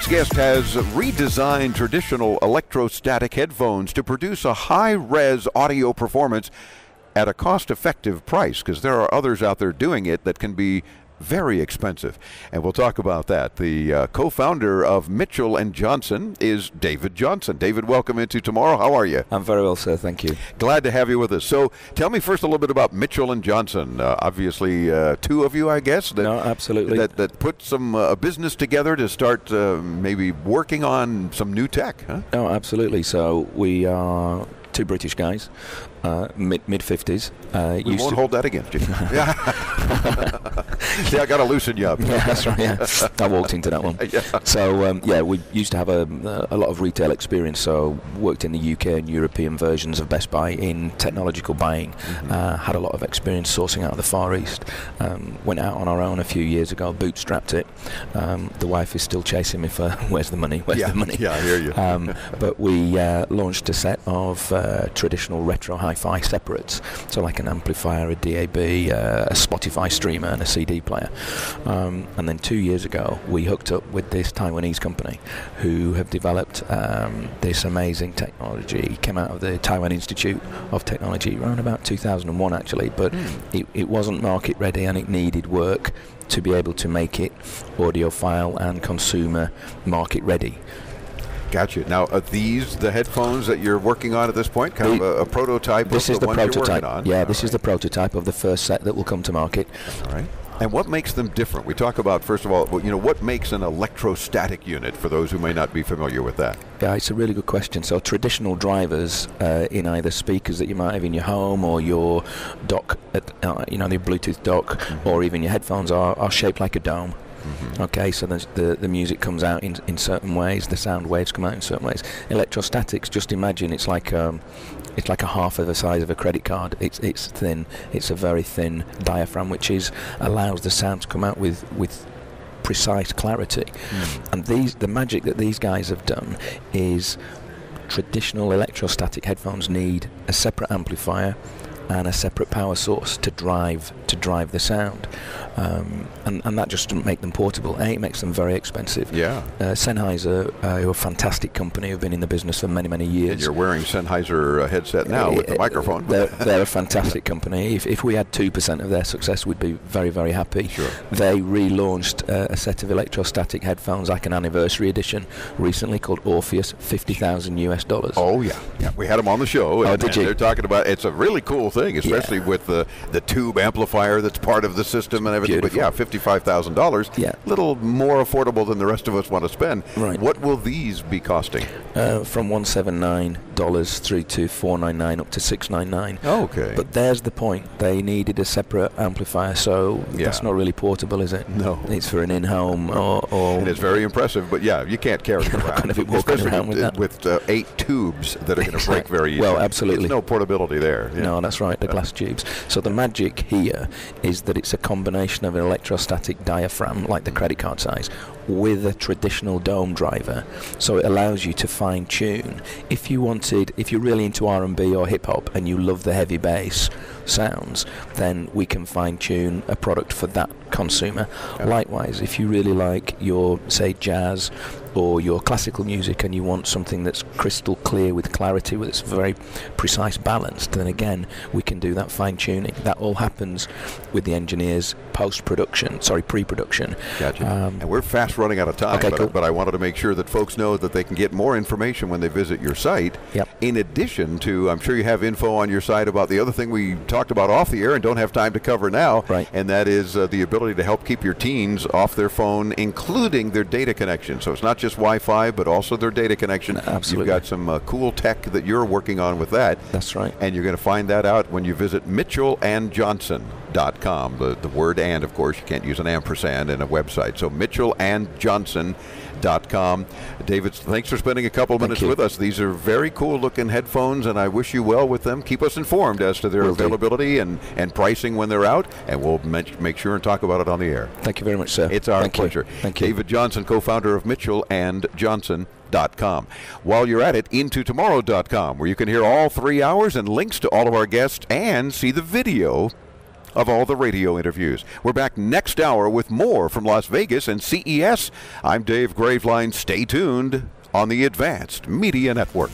next guest has redesigned traditional electrostatic headphones to produce a high-res audio performance at a cost-effective price, because there are others out there doing it that can be very expensive. And we'll talk about that. The co-founder of Mitchell & Johnson is David Johnson. David, welcome into Tomorrow. How are you? I'm very well, sir. Thank you. Glad to have you with us. So tell me first a little bit about Mitchell & Johnson. Obviously, two of you, I guess. No, absolutely. That put some business together to start maybe working on some new tech, huh? No, absolutely. So we are two British guys, mid-50s. We won't hold that against you. See, I got to loosen you up. Yeah, that's right. Yeah. I walked into that one. Yeah. So, we used to have a lot of retail experience. So, worked in the UK and European versions of Best Buy in technological buying. Had a lot of experience sourcing out of the Far East. Went out on our own a few years ago, bootstrapped it. The wife is still chasing me for where's the money? Where's the money? Yeah, I hear you. But we launched a set of traditional retro hi-fi separates, so like an amplifier, a DAB, a Spotify streamer, and a CD player. And then 2 years ago, we hooked up with this Taiwanese company who have developed this amazing technology. Came out of the Taiwan Institute of Technology around about 2001, actually, but it wasn't market ready and it needed work to be able to make it audiophile and consumer market ready. Gotcha. Now, are these the headphones that you're working on at this point? Kind of a prototype this of is the ones you're prototype. working on? Yeah, this is the prototype of the first set that will come to market. All right. And what makes them different? We talk about, first of all, what makes an electrostatic unit, for those who may not be familiar with that? Yeah, it's a really good question. So traditional drivers in either speakers that you might have in your home or your dock, the Bluetooth dock, or even your headphones are shaped like a dome. Okay, so the music comes out in certain ways, the sound waves come out in certain ways. Electrostatics, just imagine it's like a half of the size of a credit card. It's thin. It's a very thin diaphragm, which allows the sound to come out with precise clarity. And the magic that these guys have done is traditional electrostatic headphones need a separate amplifier and a separate power source to drive the sound, and that just doesn't make them portable. It makes them very expensive. Yeah. Sennheiser, who are a fantastic company, who've been in the business for many, many years. And you're wearing Sennheiser headset now with the microphone. They're a fantastic company. If we had 2% of their success, we'd be very, very happy. Sure. They relaunched a set of electrostatic headphones, like an anniversary edition, recently called Orpheus, $50,000 US. Oh yeah, we had them on the show. Oh, did you? They're talking about it's a really cool thing, especially with the tube amplifier that's part of the system and everything. Beautiful. But yeah, $55,000. Yeah. A little more affordable than the rest of us want to spend. Right. What will these be costing? From $179 through to $499 up to $699. Oh, okay. But there's the point. They needed a separate amplifier, so that's not really portable, is it? No. It's for an in-home or and it's very impressive, but yeah, you can't carry it around. Kind of walking around with 8 tubes that are going to break very easily. Well, absolutely. There's no portability there. Yeah. No, that's right, the glass tubes. So the magic here is that it's a combination of an electrostatic diaphragm, like the credit card size, with a traditional dome driver, so it allows you to fine-tune. If you're really into R&B or hip-hop and you love the heavy bass sounds, then we can fine-tune a product for that consumer. Okay. Likewise, if you really like your, say, jazz or your classical music and you want something that's crystal clear with clarity, with its very precise balance, then again, we can do that fine-tuning. That all happens with the engineers pre-production. Gotcha. And we're fast running out of time, okay, cool. But I wanted to make sure that folks know that they can get more information when they visit your site. Yep. In addition to, I'm sure you have info on your site about the other thing we talked about off the air and don't have time to cover now, right. And that is the ability to help keep your teens off their phone, including their data connection. So it's not just Wi-Fi, but also their data connection. Absolutely. You've got some cool tech that you're working on with that. That's right. And you're going to find that out when you visit mitchellandjohnson.com. The word "and," of course, you can't use an ampersand in a website. So mitchellandjohnson.com. David, thanks for spending a couple minutes with us. These are very cool looking headphones, and I wish you well with them. Keep us informed as to their availability and pricing when they're out, and we'll make sure and talk about it on the air. Thank you very much, sir. It's our pleasure. Thank you. David Johnson, co-founder of mitchellandjohnson.com. While you're at it, intotomorrow.com, where you can hear all 3 hours and links to all of our guests and see the video of all the radio interviews. We're back next hour with more from Las Vegas and CES. I'm Dave Graveline. Stay tuned on the Advanced Media Network.